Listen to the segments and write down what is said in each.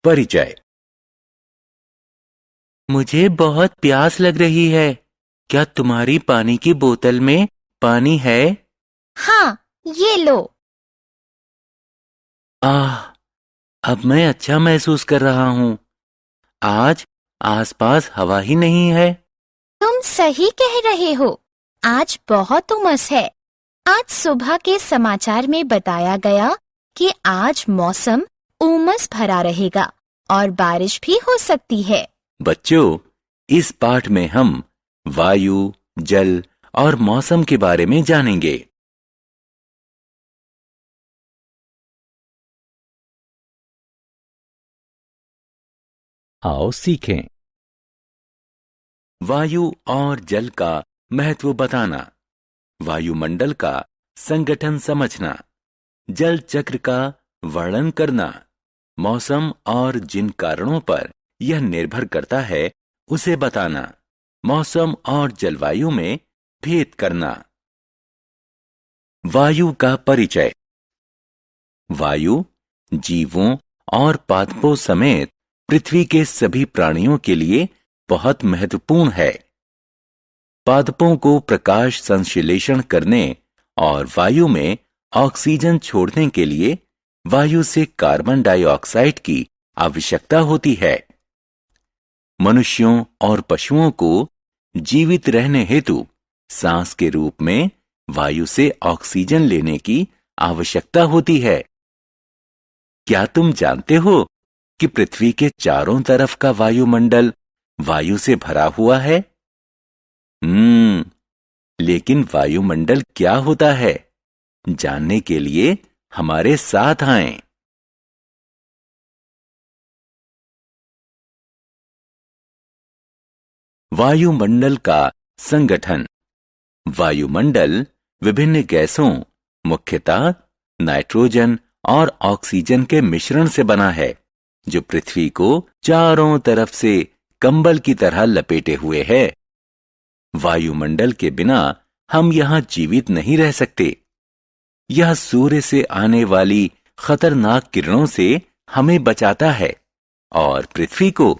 परिचय। मुझे बहुत प्यास लग रही है। क्या तुम्हारी पानी की बोतल में पानी है? हाँ, ये लो। आह, अब मैं अच्छा महसूस कर रहा हूँ। आज आसपास हवा ही नहीं है। तुम सही कह रहे हो। आज बहुत उमस है। आज सुबह के समाचार में बताया गया कि आज मौसम उमस भरा रहेगा और बारिश भी हो सकती है। बच्चों, इस पाठ में हम वायु, जल और मौसम के बारे में जानेंगे। आओ सीखें। वायु और जल का महत्व बताना, वायुमंडल का संगठन समझना, जल चक्र का वर्णन करना, मौसम और जिन कारणों पर यह निर्भर करता है उसे बताना, मौसम और जलवायु में भेद करना। वायु का परिचय। वायु जीवों और पादपों समेत पृथ्वी के सभी प्राणियों के लिए बहुत महत्वपूर्ण है। पादपों को प्रकाश संश्लेषण करने और वायु में ऑक्सीजन छोड़ने के लिए वायु से कार्बन डाइऑक्साइड की आवश्यकता होती है। मनुष्यों और पशुओं को जीवित रहने हेतु सांस के रूप में वायु से ऑक्सीजन लेने की आवश्यकता होती है। क्या तुम जानते हो कि पृथ्वी के चारों तरफ का वायुमंडल वायु से भरा हुआ है? लेकिन वायुमंडल क्या होता है, जानने के लिए हमारे साथ आएं। वायुमंडल का संगठन। वायुमंडल विभिन्न गैसों, मुख्यतः नाइट्रोजन और ऑक्सीजन के मिश्रण से बना है, जो पृथ्वी को चारों तरफ से कंबल की तरह लपेटे हुए है। वायुमंडल के बिना हम यहां जीवित नहीं रह सकते। यह सूर्य से आने वाली खतरनाक किरणों से हमें बचाता है और पृथ्वी को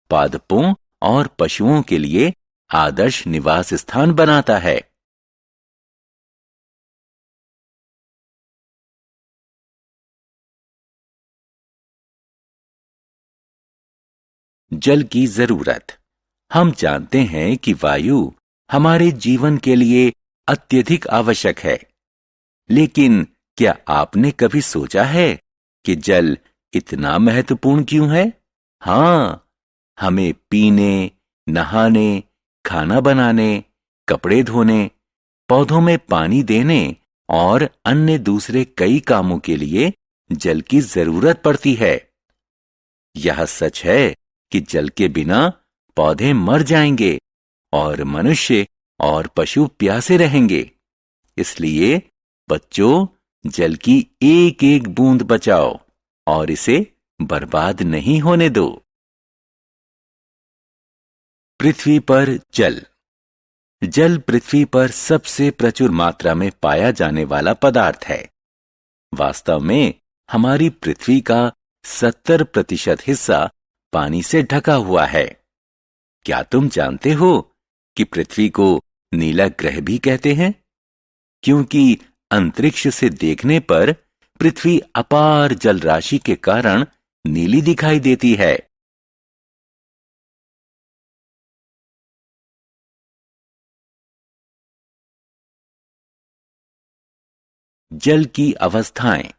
पादपों और पशुओं के लिए आदर्श निवास स्थान बनाता है। जल की जरूरत। हम जानते हैं कि वायु हमारे जीवन के लिए अत्यधिक आवश्यक है, लेकिन क्या आपने कभी सोचा है कि जल इतना महत्वपूर्ण क्यों है? हाँ, हमें पीने, नहाने, खाना बनाने, कपड़े धोने, पौधों में पानी देने और अन्य दूसरे कई कामों के लिए जल की जरूरत पड़ती है। यह सच है कि जल के बिना पौधे मर जाएंगे और मनुष्य और पशु प्यासे रहेंगे। इसलिए बच्चों, जल की एक एक बूंद बचाओ और इसे बर्बाद नहीं होने दो। पृथ्वी पर जल। जल पृथ्वी पर सबसे प्रचुर मात्रा में पाया जाने वाला पदार्थ है। वास्तव में हमारी पृथ्वी का 70% हिस्सा पानी से ढका हुआ है। क्या तुम जानते हो कि पृथ्वी को नीला ग्रह भी कहते हैं? क्योंकि अंतरिक्ष से देखने पर पृथ्वी अपार जल राशि के कारण नीली दिखाई देती है। जल की अवस्थाएं।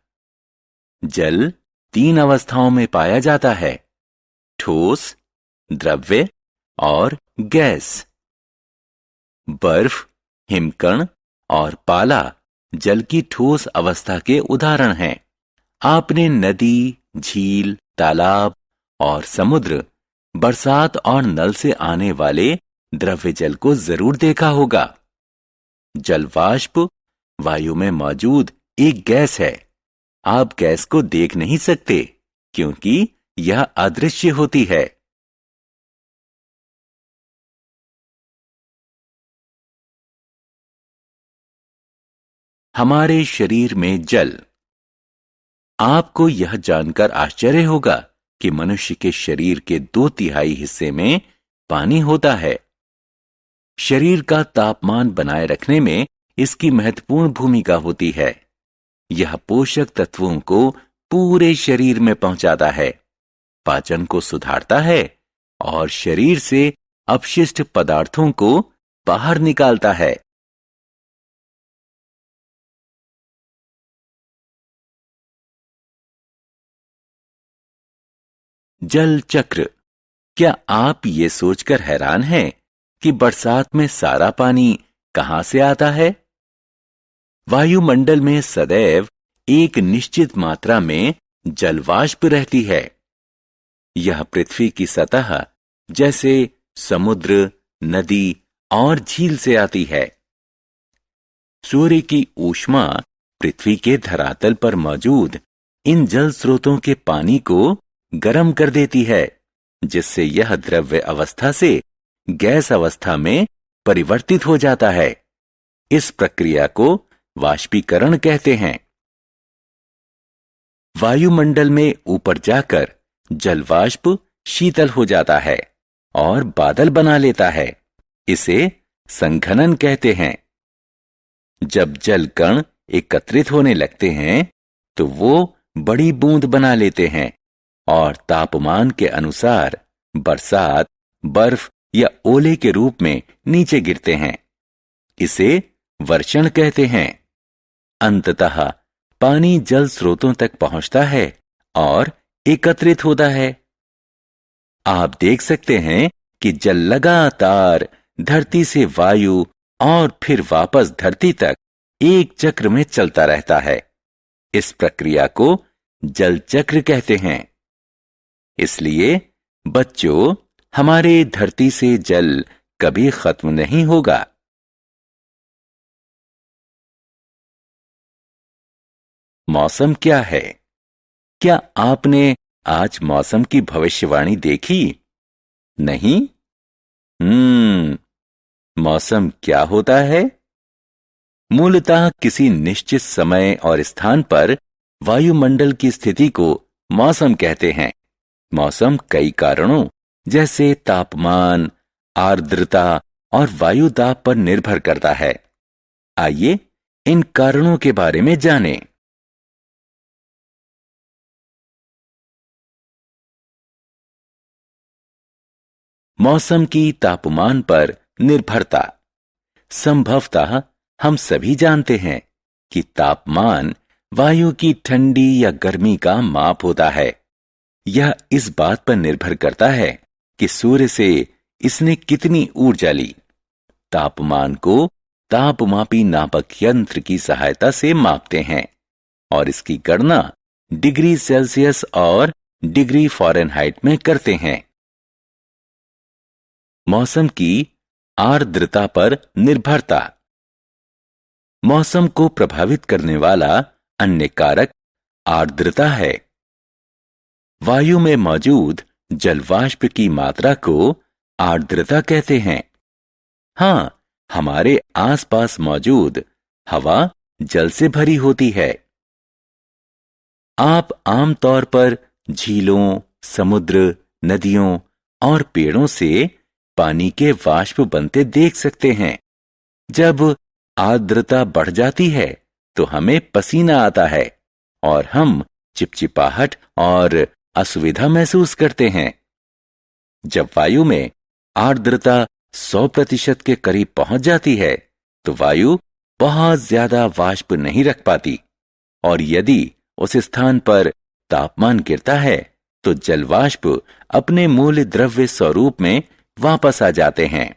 जल 3 अवस्थाओं में पाया जाता है: ठोस, द्रव्य और गैस। बर्फ, हिमकण और पाला जल की ठोस अवस्था के उदाहरण हैं। आपने नदी, झील, तालाब और समुद्र, बरसात और नल से आने वाले द्रव्य जल को जरूर देखा होगा। जलवाष्प वायु में मौजूद एक गैस है। आप गैस को देख नहीं सकते क्योंकि यह अदृश्य होती है। हमारे शरीर में जल। आपको यह जानकर आश्चर्य होगा कि मनुष्य के शरीर के 2/3 हिस्से में पानी होता है। शरीर का तापमान बनाए रखने में इसकी महत्वपूर्ण भूमिका होती है। यह पोषक तत्वों को पूरे शरीर में पहुंचाता है, पाचन को सुधारता है और शरीर से अपशिष्ट पदार्थों को बाहर निकालता है। जल चक्र। क्या आप ये सोचकर हैरान हैं कि बरसात में सारा पानी कहां से आता है? वायुमंडल में सदैव एक निश्चित मात्रा में जलवाष्प रहती है। यह पृथ्वी की सतह जैसे समुद्र, नदी और झील से आती है। सूर्य की ऊष्मा पृथ्वी के धरातल पर मौजूद इन जल स्रोतों के पानी को गर्म कर देती है, जिससे यह द्रव्य अवस्था से गैस अवस्था में परिवर्तित हो जाता है। इस प्रक्रिया को वाष्पीकरण कहते हैं। वायुमंडल में ऊपर जाकर जलवाष्प शीतल हो जाता है और बादल बना लेता है। इसे संघनन कहते हैं। जब जल कण एकत्रित होने लगते हैं तो वो बड़ी बूंद बना लेते हैं और तापमान के अनुसार बरसात, बर्फ या ओले के रूप में नीचे गिरते हैं। इसे वर्षण कहते हैं। अंततः पानी जल स्रोतों तक पहुंचता है और एकत्रित होता है। आप देख सकते हैं कि जल लगातार धरती से वायु और फिर वापस धरती तक एक चक्र में चलता रहता है। इस प्रक्रिया को जल चक्र कहते हैं। इसलिए बच्चों, हमारे धरती से जल कभी खत्म नहीं होगा। मौसम क्या है? क्या आपने आज मौसम की भविष्यवाणी देखी? नहीं? मौसम क्या होता है? मूलतः किसी निश्चित समय और स्थान पर वायुमंडल की स्थिति को मौसम कहते हैं। मौसम कई कारणों जैसे तापमान, आर्द्रता और वायु दाब पर निर्भर करता है। आइए इन कारणों के बारे में जानें। मौसम की तापमान पर निर्भरता। संभवतः हम सभी जानते हैं कि तापमान वायु की ठंडी या गर्मी का माप होता है। यह इस बात पर निर्भर करता है कि सूर्य से इसने कितनी ऊर्जा ली। तापमान को तापमापी नापक यंत्र की सहायता से मापते हैं और इसकी गणना डिग्री सेल्सियस और डिग्री फ़ारेनहाइट में करते हैं। मौसम की आर्द्रता पर निर्भरता। मौसम को प्रभावित करने वाला अन्य कारक आर्द्रता है। वायु में मौजूद जलवाष्प की मात्रा को आर्द्रता कहते हैं। हां, हमारे आसपास मौजूद हवा जल से भरी होती है। आप आमतौर पर झीलों, समुद्र, नदियों और पेड़ों से पानी के वाष्प बनते देख सकते हैं। जब आर्द्रता बढ़ जाती है तो हमें पसीना आता है और हम चिपचिपाहट और असुविधा महसूस करते हैं। जब वायु में आर्द्रता 100% के करीब पहुंच जाती है तो वायु बहुत ज्यादा वाष्प नहीं रख पाती और यदि उस स्थान पर तापमान गिरता है तो जलवाष्प अपने मूल द्रव्य स्वरूप में वापस आ जाते हैं।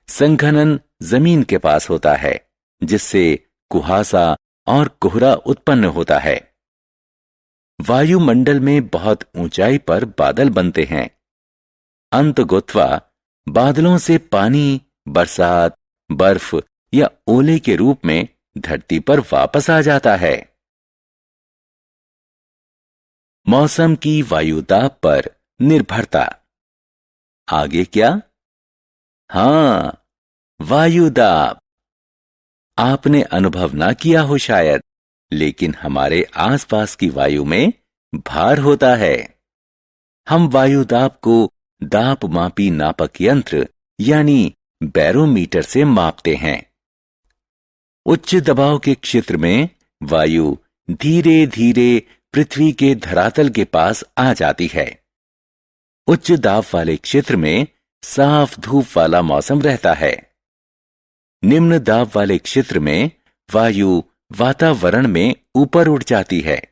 संघनन जमीन के पास होता है, जिससे कुहासा और कोहरा उत्पन्न होता है। वायुमंडल में बहुत ऊंचाई पर बादल बनते हैं। अंततः बादलों से पानी बरसात, बर्फ या ओले के रूप में धरती पर वापस आ जाता है। मौसम की वायुदाब पर निर्भरता। आगे क्या? हां, वायुदाब। आपने अनुभव ना किया हो शायद, लेकिन हमारे आसपास की वायु में भार होता है। हम वायु दाब को दाब मापी नापक यंत्र यानी बैरोमीटर से मापते हैं। उच्च दबाव के क्षेत्र में वायु धीरे धीरे पृथ्वी के धरातल के पास आ जाती है। उच्च दाब वाले क्षेत्र में साफ धूप वाला मौसम रहता है। निम्न दाब वाले क्षेत्र में वायु वातावरण में ऊपर उठ जाती है।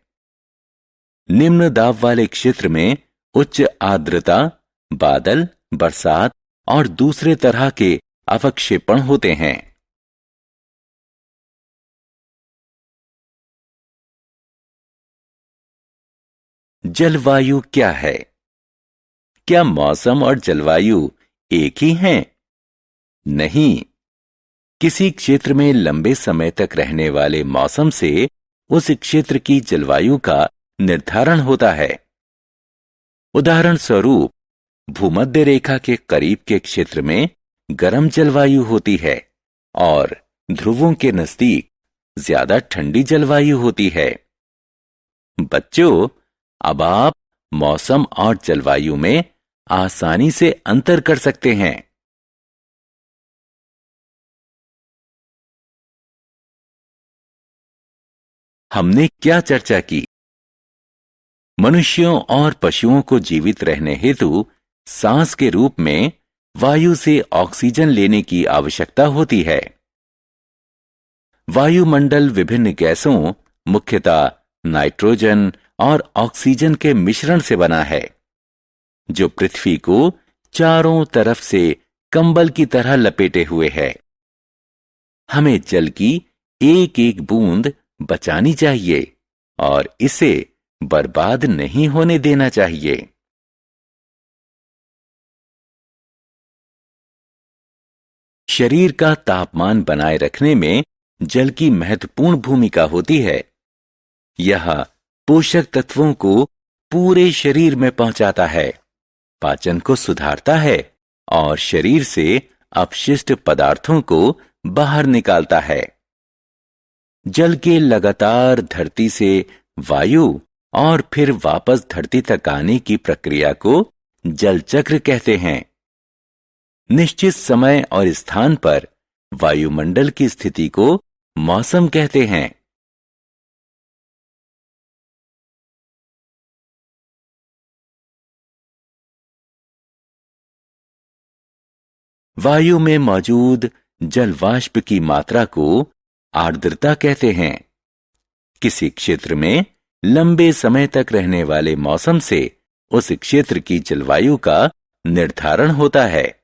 निम्न दाब वाले क्षेत्र में उच्च आर्द्रता, बादल, बरसात और दूसरे तरह के अवक्षेपण होते हैं। जलवायु क्या है? क्या मौसम और जलवायु एक ही हैं? नहीं। किसी क्षेत्र में लंबे समय तक रहने वाले मौसम से उस क्षेत्र की जलवायु का निर्धारण होता है। उदाहरण स्वरूप, भूमध्य रेखा के करीब के क्षेत्र में गर्म जलवायु होती है और ध्रुवों के नजदीक ज्यादा ठंडी जलवायु होती है। बच्चों, अब आप मौसम और जलवायु में आसानी से अंतर कर सकते हैं। हमने क्या चर्चा की? मनुष्यों और पशुओं को जीवित रहने हेतु सांस के रूप में वायु से ऑक्सीजन लेने की आवश्यकता होती है। वायुमंडल विभिन्न गैसों, मुख्यतः नाइट्रोजन और ऑक्सीजन के मिश्रण से बना है, जो पृथ्वी को चारों तरफ से कंबल की तरह लपेटे हुए है। हमें जल की एक एक बूंद बचानी चाहिए और इसे बर्बाद नहीं होने देना चाहिए। शरीर का तापमान बनाए रखने में जल की महत्वपूर्ण भूमिका होती है। यह पोषक तत्वों को पूरे शरीर में पहुंचाता है, पाचन को सुधारता है और शरीर से अपशिष्ट पदार्थों को बाहर निकालता है। जल के लगातार धरती से वायु और फिर वापस धरती तक आने की प्रक्रिया को जल चक्र कहते हैं। निश्चित समय और स्थान पर वायुमंडल की स्थिति को मौसम कहते हैं। वायु में मौजूद जल वाष्प की मात्रा को आर्द्रता कहते हैं। किसी क्षेत्र में लंबे समय तक रहने वाले मौसम से उस क्षेत्र की जलवायु का निर्धारण होता है।